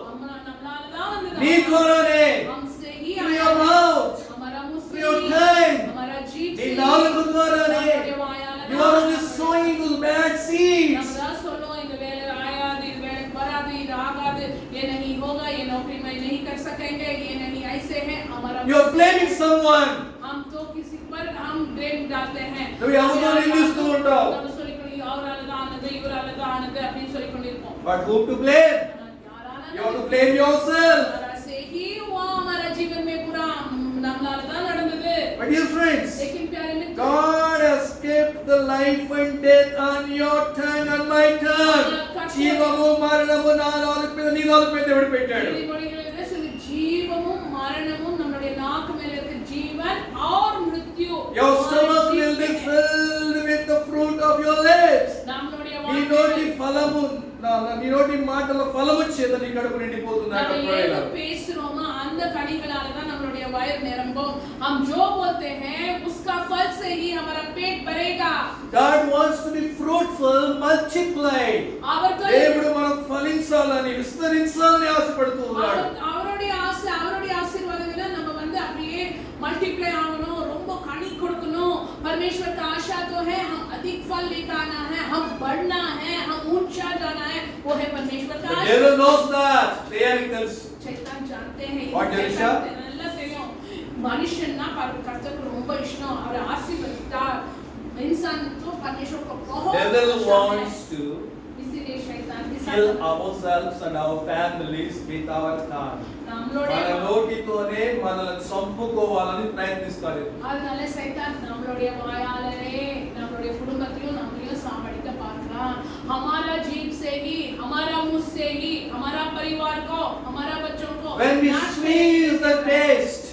நம்மளால தான் வந்தது. నీ ద్వారానే. हमसे ही Through आया. your mouth. हमारा मुंह से Through your tongue. हमारा जीभ నీ से నాలుక ద్వారానే. நம்மளுடைய வாயால You are only sowing those bad seeds. நம்மளா சொல்லும் இந்த வேலை आयाद, இது வேலை வராது, இது ஆகாது, ये नहीं होगा, ये नौकरी में नहीं कर सकेंगे, ये नहीं ऐसे है. हमारा You are blaming someone. हम तो किसी पर हम ब्लेम डालते हैं. నువ్వు ఎవరితో నిందిస్తూ ఉంటావు. நம்ம சொல்லிக்கொண்டு அவரால தான் ஆனது, இவரால தான் ஆனது அப்படின்னு சொல்லிக்கொண்டு இருக்கோம். But who to blame? You have to blame yourself. से ही हुआ हमारा जीवन में पूरा நம்மளால தான் நடந்தது. My dear friends, लेकिन प्यारे मित्र, God has kept the life and death on your tongue and my tongue. జీవము మరణము నా నాలుక మీద నీ నాలుక మీద దేవుడు పెట్టాడు. ఈ మொழிகளிலே சொல்லி ஜீவமும் மரணமும் நம்மளுடைய நாக்கு மேல இருக்க ஜீவன் और मृत्यु. Your stomach will be filled with the fruit of your lips. நம்மளுடைய నీ నోటి ఫలము నీ నోటి మాటల ఫలము చేత నీ కడుపు నిండిపోతుంది நம்ம అక్కడ ஏதோ பேசுறோமா அந்த கனிகளால தான் நம்மளுடைய வயிறு நிரம்பும். हम जो बोलते हैं उसका फल से ही हमारा पेट भरेगा. God wants to be fruitful, multiplied. దేవుడు మనం ఫలించాలని విస్తరించాలని ఆశపడుతూ ఉన్నాడు. அவருடைய ஆசை, அவருடைய ஆசீர்வாதங்களை நம்ம வந்து அப்படியே मल्टीप्लाई ஆகணும், ரொம்ப கனி கொடுக்கணும். परमेश्वर का आशा तो है हम अधिक फल लेकर आना है, हम बढ़ना है, हम ऊंचा जाना है. वो है परमेश्वर का The Asha. devil knows that. దేవునికి తెలుసు. शैतान जानते हैं. What Jerisha? நல்லா தெரியும். மனுஷன்னா கர்த்தருக்கு ரொம்ப இஷ்டம். அவரை ஆசீர்வதித்தார். इंसान तो परमेश्वर को बहुत Devil wants to इसीलिए शैतान kill ourselves and our families with our tongue. మన నోటితోనే మనల్ని చంపుకోవాలని ప్రయత్నిస్తాడు. அதனால சைத்தான் நம்மளுடைய வாயாலே நம்மளுடைய குடும்பத்தையும் நம்மளையும் சாவடிக்க பார்க்கிறான். हमारा जीभ से ही, हमारा मुंह से ही, हमारा परिवार को, हमारा बच्चों को When we squeeze the paste,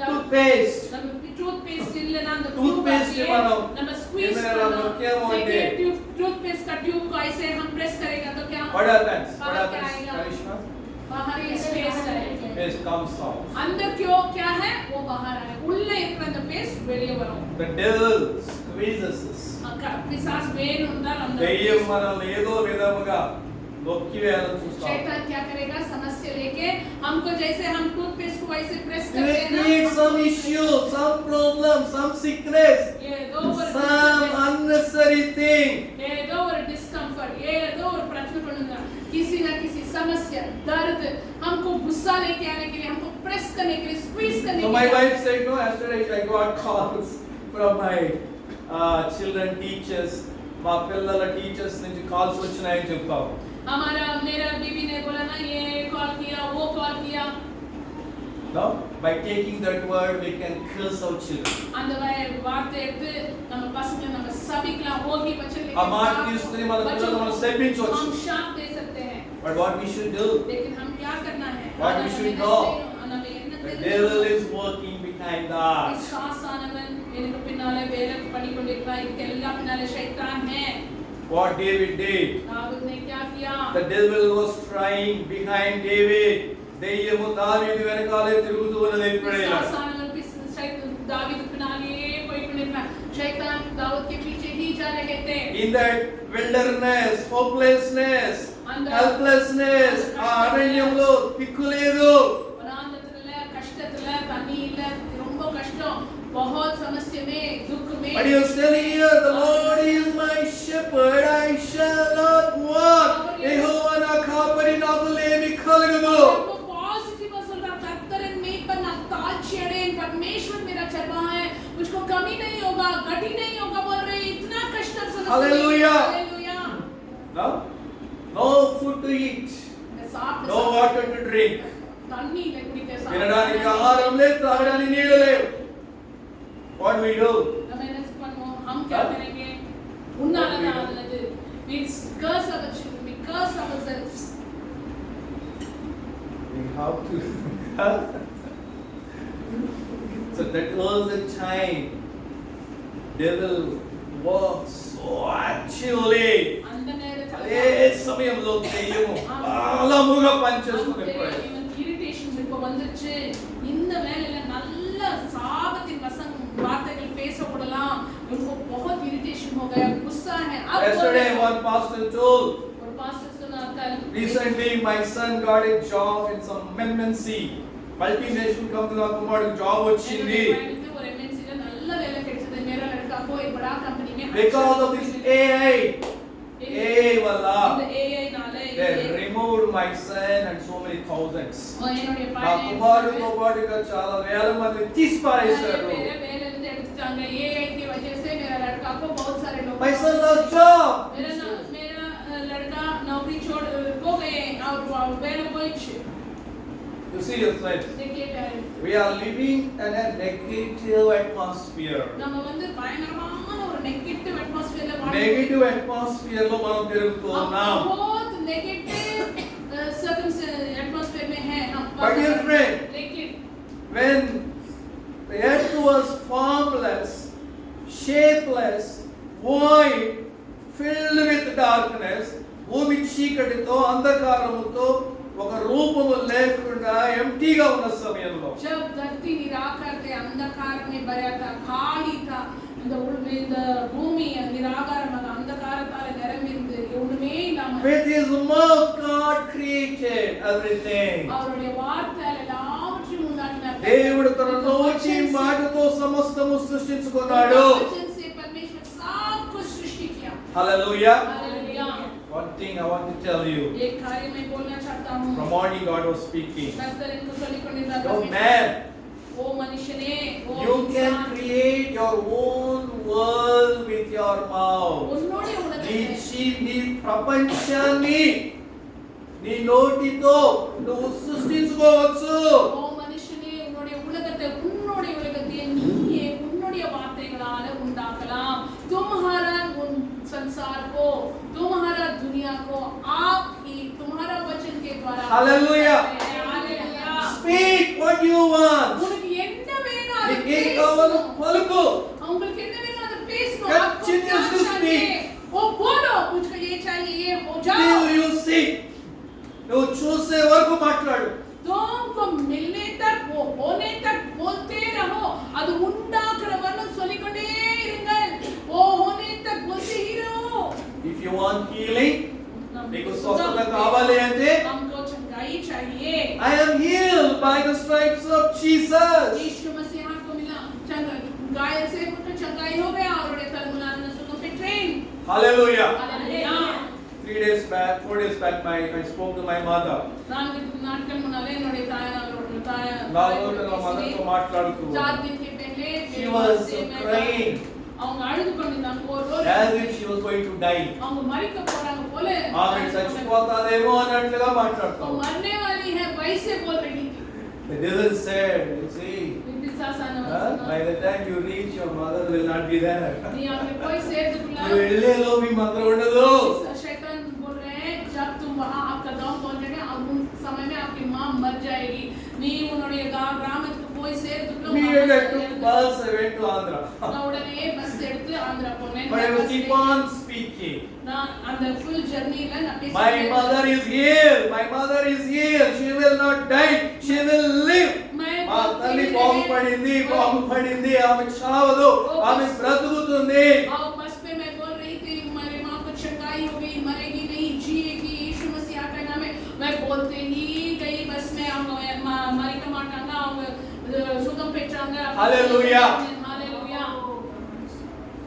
toothpaste, நம்ம டூத்பேஸ்ட் இல்லனா அந்த Toothpaste நம்ம स्क्वीज इनमें करना, क्या होते हैं? देखिए टूथपेस्ट का ट्यूब को ऐसे हम प्रेस करेगा तो क्या What happens? What बाहर क्या happens? आएगा? Karishma? बाहर ये पेस्ट आएगा, Paste comes out. अंदर क्यों क्या है वो बाहर आए, उल्ले इतना द पेस्ट வெளியே வரும். The devil squeezes us. पिशाच वेन ఉందా अंदर. దెయ్యం మనల్ని ఏదో విధముగా నొక్కి వేయాలని చూస్తాం. शैतान क्या करेगा, समस्या लेके हमको जैसे हम टूथपेस्ट को वैसे प्रेस It करते will हैं ना, create some issue, some problem, some sickness, ஏதோ ஒரு some unnecessary thing. ஏதோ ஒரு डिस्कम्फर्ट, ஏதோ ஒரு பிரச்சனை பண்ணுங்க, किसी ना किसी समस्या, दर्द हमको गुस्सा लेके आने के लिए, हमको प्रेस करने के लिए, स्क्वीज करने So के my लिए. wife said, no, yesterday I got calls from my children teachers. మా పిల్లల టీచర్స్ నుంచి కాల్స్ వచ్చినాయని చెప్తావు. हमारा मेरा बीबी ने बोला ना, ये कॉल किया, वो कॉल किया. No, by taking that word we can curse our children. அந்த வார்த்தை எடுத்து நம்ம பசங்க நம்ம சபிக்கலாம், ஓகி வச்ச ఆ మాట తీసుకుని మన పిల్లలు మనం శపించవచ్చు. हम शाप दे सकते हैं. But what we should do? लेकिन हम क्या करना है? What we should know? The devil is working behind that. பிசாசானவன் எனக்கு பின்னாலே வேலை பண்ணி கொண்டிருக்கிறான், இதுக்கெல்லாம் பின்னாலே शैतान है. What David did? दाऊद ने क्या किया? The devil was trying behind David. దెయ్యము దావీదు వెనకాలే తిరుగుతూ ఉన్నది ఇప్పుడే. पिसासानवन दाऊद पिनाले పోయి కొనిరున్నాడు. शैतान दाऊद के पीछे ही जा रहे थे. In that wilderness, hopelessness, helplessness, ఆ అరణ్యంలో దిక్కులేదు. वनांतरத்துல கஷ்டத்துல தண்ணி இல்ல, ரொம்ப கஷ்டம், बहुत समस्या में, दुख में. But he was telling here, the Lord is my shepherd, I shall not want. యెహోవా నా కాపరి, నాకు లేమి కలుగదు. वो पॉजिटिव சொல்றா, கர்த்தர் என் மேய்ப்பன், நான் தாழ்ச்சி அடையேன், परमेश्वर मेरा चरवाहा है, मुझको कमी नहीं होगा, घटी नहीं होगा बोल रहे. इतना कष्ट समस्या. Hallelujah. Hallelujah. No food to eat, साफ no water to drink. தண்ணி இல்ல குடிக்க, తినడానికి ఆహారం లేదు, త్రాగడానికి నీళ్ళు లేవు. What do we do? நம்ம என்ன பண்ணுவோம், हम क्या करेंगे? உன்னாலதான் ஆனது. We curse our children, we curse ourselves. We have to. So that was the time devil works so actively. அந்த நேரத்துல అదే సమయంలో దెయ్యము బలముగా పనిచేస్తుంది. ఇరిటేషన్ இப்ப வந்துருச்சு. இந்த வேளையில நல்ல சாபத்தின் வார்த்தைகள் பேசப்படலாம். उनको बहुत इरिटेशन हो गया, गुस्सा है. अब Yesterday one pastor told, और पास्टर सुना कल, recently my son got a job in some MNC multinational company. నాకు కుమారుడికి జాబ్ వచ్చింది. और एमएनसी का நல்ல வேலை கிடைச்சது. मेरा लड़का को एक बड़ा कंपनी में Because of this AI వల్ల இந்த AI நாலே they removed my son and so many thousands. என்னுடைய నా பையன் కుమారుడితో పాటుగా చాలా వేల మంది తీసిపారేశారు. मेरे వేల నుంచి எடுத்துட்டாங்க. AI की वजह से मेरा लड़का को बहुत सारे लोग, My son lost job. मेरा लड़का नौकरी छोड़ हो गए और वेल போயிடுச்சு. You see your friends, देखिए प्यारे, we are living in a negative atmosphere. நம்ம வந்து பயங்கரமான ஒரு நெகட்டிவ் அட்மாஸ்பியர்ல Negative atmosphere లో మనం తిరుగుతూ ఉన్నాం. बहुत नेगेटिव एटमॉस्फेयर में है हम. My dear friend, लेकिन when the earth was formless, shapeless, void, filled with darkness, భూమి చీకటితో అంధకారముతో ఒక రూపము లేకుండా ఎంటీగా ఉన్న సమయంలో, जब धरती निराकार थे, अंधकार में भरा था, खाली था, இந்த பூமி நிராகாரமாக அந்தகாரத்தால நிரம்பிருந்து ஒண்ணுமே இல்லாம, with his mouth God created everything. அவருடைய வார்த்தையால எல்லாவற்றையும் உண்டாக்கினார். దేవుడు తన నోటి మాటతో సమస్తము సృష్టించుకున్నాడు. वचन से परमेश्वर सब कुछ सृष्टि किया. Hallelujah. Hallelujah. One thing I want to tell you. एक कार्य मैं बोलना चाहता हूँ. From morning God was speaking. कर्तर इनको சொல்லிக்கொண்டிருந்தார். Yo man, O मनुष्यने, O you can इंसान, create your own world with your mouth. उन्होंने నీ ప్రపంచాన్ని నీ నోటితో నువ్వు సృష్టించుకోవచ్చు. ओ मनुष्यने, उन्होंने उलगते நீயே உன்னுடைய வார்த்தைகளால உண்டாக்கலாம். तुम्हारा संसार को, तुम्हारा दुनिया को आप ही तुम्हारा वचन के द्वारा. Hallelujah. Hallelujah. Speak what you want. உங்களுக்கு என்ன வேணும் அது నీకేం కావాలో பேசணும். పలుకు. உங்களுக்கு என்ன வேணும் அது பேசணும். ఖచ్చితంగా stripes of Jesus. यीशु मसीह को मिला घायल से पुत्र चंगाई हो गया और तलमुलान नसुलों पे train Hallelujah. Hallelujah 4 days back, I spoke to my mother. नाटकल मुनाले नोड़े ताया mother మాట్లాడుతూ 4 दिन के पहले She was crying அவங்க அழுது கொண்டிருந்தாங்க as if she was going to die. அவங்க மரிக்க போறாங்க போல ఆమె చచ్చిపోతాదేమో అన్నట్లుగా మాట్లాడుతూ. वो मरने वाली है वैसे बोल रही थी The devil said, you see, by the time you reach, your mother will not be there. नहीं आपने कोई शेर दुखला You వెళ్ళేలో మీ మదర్ ఉండదు. शैतान बोल रहे हैं जब तुम वहां आपका गांव पहुंचेंगे अब उस समय में आपकी मां मर जाएगी नहीं उन्होंने ग्राम में कोई शेर दुखला Immediately bus I went to Andhra. உடனே பஸ் எடுத்து ஆந்திரா போனேன் But I will keep on speaking. நான் அந்த full journeyல நான் My mother is here. My mother is here. She will not die. She will live. మా తల్లి బాగుపడింది ఆమె చావదు ఆమె బ్రతుకుతుంది. और बस पे मैं बोल रही थी मेरी मां को चंगाई हो गई मरेगी नहीं जिएगी यीशु मसीह का नाम है मैं बोलते ही गई बस में मरी का माटांगा सुगम पेटांगा hallelujah hallelujah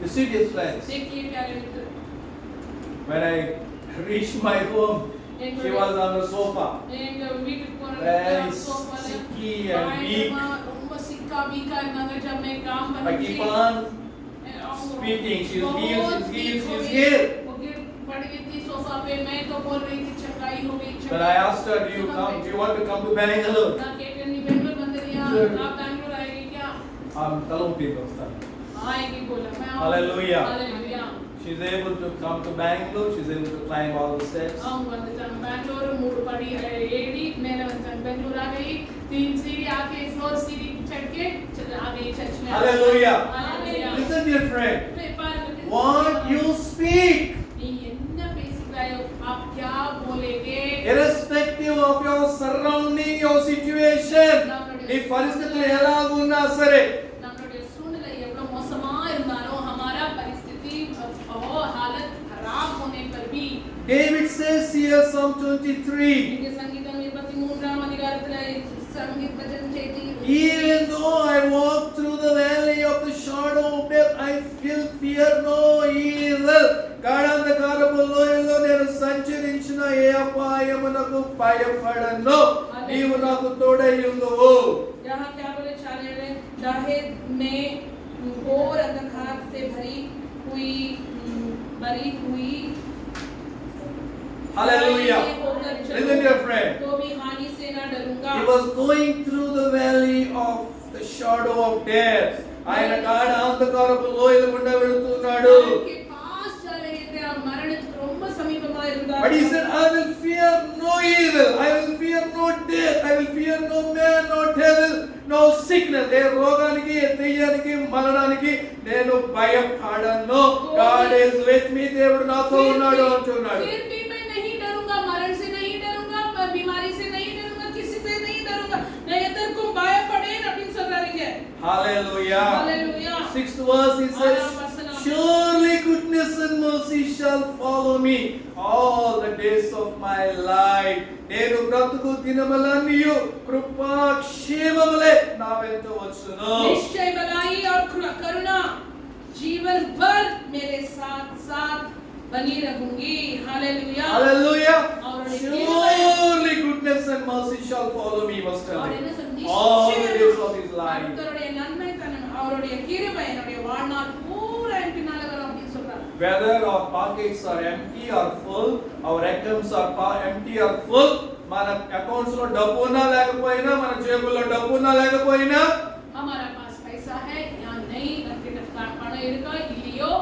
You see this friends. देखिए प्यारे मित्र When I reached my home, she was on the sofa. एक வீட்டுக்கு போன Very sicky and weak. ரொம்ப சிக்கா வீக்கா இருந்தாங்க जब मैं काम I करती keep on speaking. She's here. वो गिर पड़ गई थी सोफा पे मैं तो बोल रही थी चंगाई हो गई But I asked her, do you want to come to Bangalore? ना कहते नहीं बेंगलुरु बंदरिया आप बैंगलोर आएगी क्या Talumpi dosta. आएगी बोला मैं Hallelujah. Hallelujah She's able to come to Bangalore. She's able to climb all the steps. आऊं வந்துட்டாங்க பெங்களூர் மூணு படி ஏடி மேல வந்துட்டாங்க பெங்களூர் आ गई 3 सीढ़ी आके फ्लोर सीढ़ी चढ़ के आ गई चर्च में Hallelujah. Hallelujah Listen, dear friend. பாருங்க What you speak, நீ என்ன பேசுகிறாயோ आप क्या बोलेंगे irrespective of your surrounding, your situation, నీ పరిస్థితులు ఎలా ఉన్నా సరే, நம்மளுடைய சூழ்நிலை எவ்வளவு மோசமா இருந்தாலும் हमारा परिस्थिति और हालत खराब होने पर भी David says here, Psalm 23, இங்க சங்கீதம் 23ஆம் அதிகாரத்துல சங்கீத வசனம் செய்தி even though I walk through the valley of the shadow of death, I will fear no evil. గాఢాంధకారపు లోయలో నేను సంచరించిన ఏ అపాయమునకు భయపడను, నీవు నాకు తోడై ఉందువు. यहाँ क्या बोले चाहे मैं घोर अंधकार से भरी हुई Hallelujah. Listen, dear friend. तो भी हानि से ना डरूंगा He was going through the valley of the shadow of death. ఆయన గాఢాంధకారపు లోయల గుండా వెళుతున్నాడు. के पास जा रहे थे और மரணத்துக்கு ரொம்ப சமீபமா இருந்தார் But he said, I will fear no evil. I will fear no death. I will fear no man, no devil, no sickness. ఏ రోగానికి, దెయ్యానికి, మరణానికి నేను భయపడను. God is with me. దేవుడు నాతో ఉన్నాడు అంటున్నాడు. फिर भी मैं नहीं डरूंगा मरण से नहीं डरूंगा बीमारी से नहीं डरूंगा किसी से नहीं डरूंगा मैं इधर को భయపడే నటించగలిగే Hallelujah. Hallelujah. 6th verse he says, surely goodness and mercy shall follow me all the days of my life. నేను బ్రతుకు దినములన్నీయు కృపా క్షేమములే నా వెంట వచ్చును. निश्चय भलाई और करुणा जीवन भर मेरे साथ साथ बनी रहूंगी हालेलुया Hallelujah. और Surely goodness and mercy shall follow me, was और telling. என்ன சொல்றது All the days of his life. கர்த்தருடைய நன்மை தன்மை அவருடைய கிருபை என்னுடைய வாழ்நாள் பூரா என் பின்னால வரும் அப்படி சொல்றாரு Whether our pockets are empty or full, our accounts are empty or full, మన అకౌంట్స్ లో డబ్బు ఉన్నా లేకపోయినా, మన జేబులో డబ్బు ఉన్నా లేకపోయినా, हमारा पास पैसा है या नहीं रखते பணம் இருக்கா இல்லையோ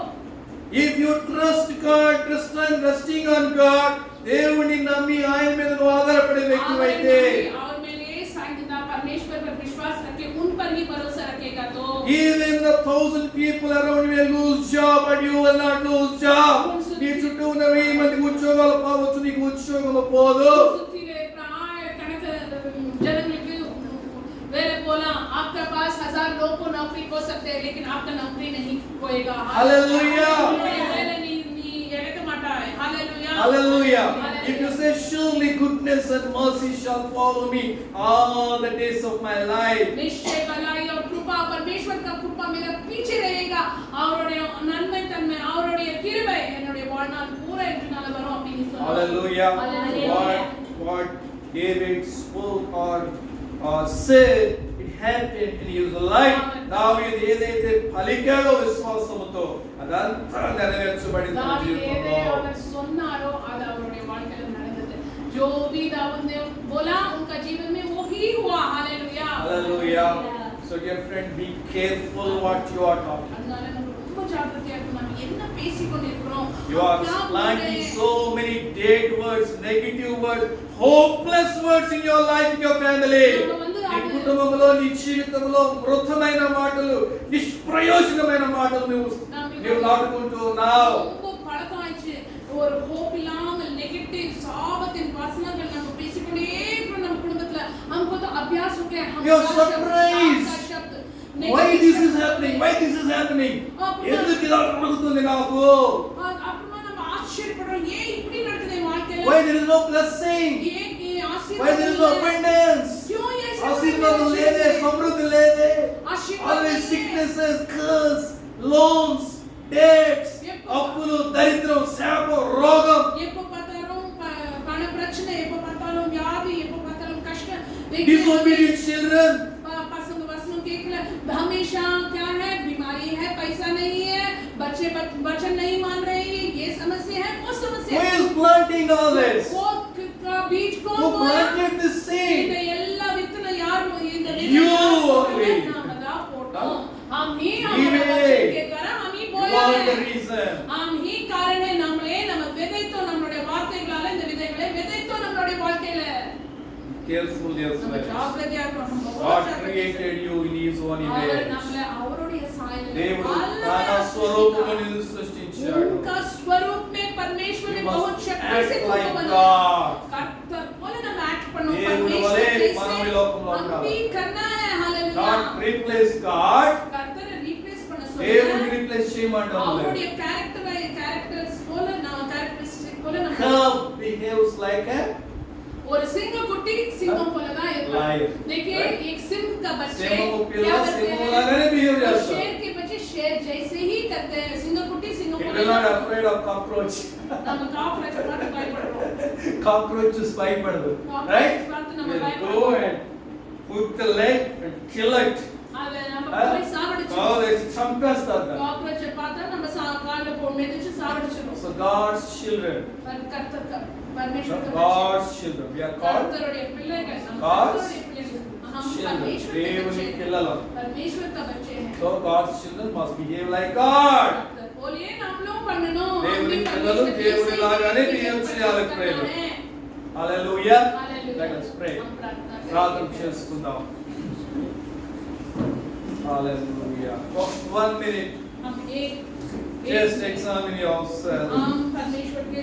if you trust God, trusting on God, దేవుని నమ్మి ఆయన మీద నువ్వు ఆధారపడే వ్యక్తివైతే, और मेरे साइंदा परमेश्वर पर विश्वास रखे उन पर ही भरोसा रखेगा तो even the 1,000 people around you will lose job, but you will not lose job. నీ చుట్టూ ఉన్న 1000 మందికి ఉద్యోగాలు పోవచ్చు, నీకు ఉద్యోగం పోదు. मैंने बोला आपके पास 1000 लोग को नौकरी हो सकते हैं लेकिन आपका नौकरी नहीं होएगा Hallelujah. मैंने नहीं ये कहता माटा है hallelujah Hallelujah. If you say, surely goodness and mercy shall follow me all the days of my life. निश्चय भलाई और कृपा, परमेश्वर का कृपा मेरा पीछे रहेगा, அவருடைய நன்மை தன்மை, அவருடைய கிருபை என்னுடைய வாழ்நாள் பூரா என்னால வரும் அப்படின்னு சொல்றாரு. Hallelujah. Hallelujah. What David spoke or said, it happened in his life. దావీదు ఏదైతే పలికాడో విశ్వాసముతో అదంతా నెరవేర్చబడింది తన दावीद ఏదైతే జీవితంలో. அவர் சொன்னாரో அது அவருடைய வாழ்க்கையில நடந்தது. जो भी दाऊद ने बोला उनका जीवन में वो ही हुआ. Hallelujah. Hallelujah. So dear friend, be careful what you are talking. அதனால நம்ம ரொம்ப ஜாக்கிரதையா இருக்கணும். நம்ம என்ன பேசிக்கொண்டு இருக்கிறோம்? You are planting so many dead words, negative words, hopeless words in your life, in your family. నీ కుటుంబంలో, నీ జీవితంలో మృతమైన మాటలు, నిష్ప్రయోజనమైన మాటలు నువ్వు నాటుకుంటూ ఉన్నావు. ரொம்ப பழக்கம் ஆயிடுச்சு. ஒரு ஹோப் இல்லாமல் நெகட்டிவ் சாபத்தின் வசனங்கள் நம்ம பேசிக்கொண்டே இருக்கிறோம் நம்ம குடும்பத்துல. हमको तो अभ्यास हो गया. You are surprised. Why this is happening? Why this is happening? ఎందుకు ఇలా జరుగుతుంది నాకు? అప్పుడు మనం ఆశ్చర్యపడడం, ఏ இப்படி நடக்குது என் வாழ்க்கையில? Why there is no blessing? ఏ ఆశీర్వాదం? Why there is no abundance? क्यों ये ఆశీర్వాదం లేదే, సమృద్ధి లేదే. ఆశీర్వాదం Always లేదే. sicknesses, curse, loans, debts, అప్పులు, దరిద్రం, శాపం, రోగం. எப்ப பார்த்தாலும் பண பிரச்சனை, எப்ப பார்த்தாலும் வியாதி, எப்ப பார்த்தாலும் கஷ்டம். Disobedient children. पसंद वसनों के खिलाफ हमेशा क्या है? बीमारी है, पैसा नहीं है, बच्चे वचन नहीं मान रहे हैं, ये समस्या है, वो समस्या Who है. is planting all this? वो का बीज कौन Who बोया? planted this seed? இந்த எல்லா வித்தன யார் இந்த You வித்தன only. நாம தான் போட்டோம். हम ही You हमारे may. वचन के द्वारा हम ही You बोया are the है. reason. हम ही कारण है. நம்மளே நம்ம விதைத்தோம், நம்மளுடைய வார்த்தைகளால இந்த விதைகளை விதைத்தோம் நம்மளுடைய வாழ்க்கையில. Careful, dear நம்ம friends. ஜாக்கிரதையா இருக்கணும். God created you in His own our image. நம்மள அவருடைய சாயலில் దేవుడు తన అల్లగా స్వరూపమును సృష్టించాడు. నిన్ను సృష్టించాడు. उनका स्वरूप में परमेश्वर ने You must बहुत शक्ति act से like तुमको God. बनाया. कर्तर बोले ना मैं एक्ट पढ़ूं దేవుడు परमेश्वर వలె जैसे మనం ఈ లోకంలో हम ఉండాలి. भी करना है. हालेलुया. Not replace God. कर्तर रिप्लेस பண்ண దేవుడిని சொல்லுங்க. replace చేయమంటాం లేదు. அவருடைய कैरेक्टर्स போல நான் कैरेक्टरिस्टिक போல நம்ம Cub behaves like a और सिंह कुटी सिंहों को लगा Lion. देखिए Right? एक सिंह का बच्चे సింహము పిల్ల क्या करते సింహము हैं? లాగానే బిహేవ్ और చేస్తారు. शेर के बच्चे शेर जैसे ही करते हैं. सिंह कुटी सिंह को If you are not afraid of cockroach, நம்ம காஃப்ரேஜ் பார்த்து பயப்படுறோம். cockroaches భయపడదు. Right? நம்ம We'll பயப்படுறோம். go and put the leg and kill it. அத நம்ம போய் சாவடிச்சு చంపేస్తారు దాన్ని. காக்ரோச் பார்த்தா நம்ம கால்ல போட்டு மிதிச்சு சாவடிச்சிரோம். So God's children, கர்த்தர் परमेश्वर का God's children, we are called கர்த்தருடைய பிள்ளைகள். நம்ம God's கர்த்தருடைய பிள்ளைகள். हम children. परमेश्वर के దేవుని बच्चे हैं. పిల్లలు. परमेश्वर का बच्चे हैं. So God's children must behave like God. कर्तर बोलिए ना हम लोग पढ़नो. దేవుని పిల్లలు దేవుని లాగానే బిహేవ్ చేయాలి ప్రేమ. Hallelujah. Let us pray. ప్రార్థన చేసుకుందాం. Hallelujah. For 1 minute, हम एक just examine yourself. हम परमेश्वर के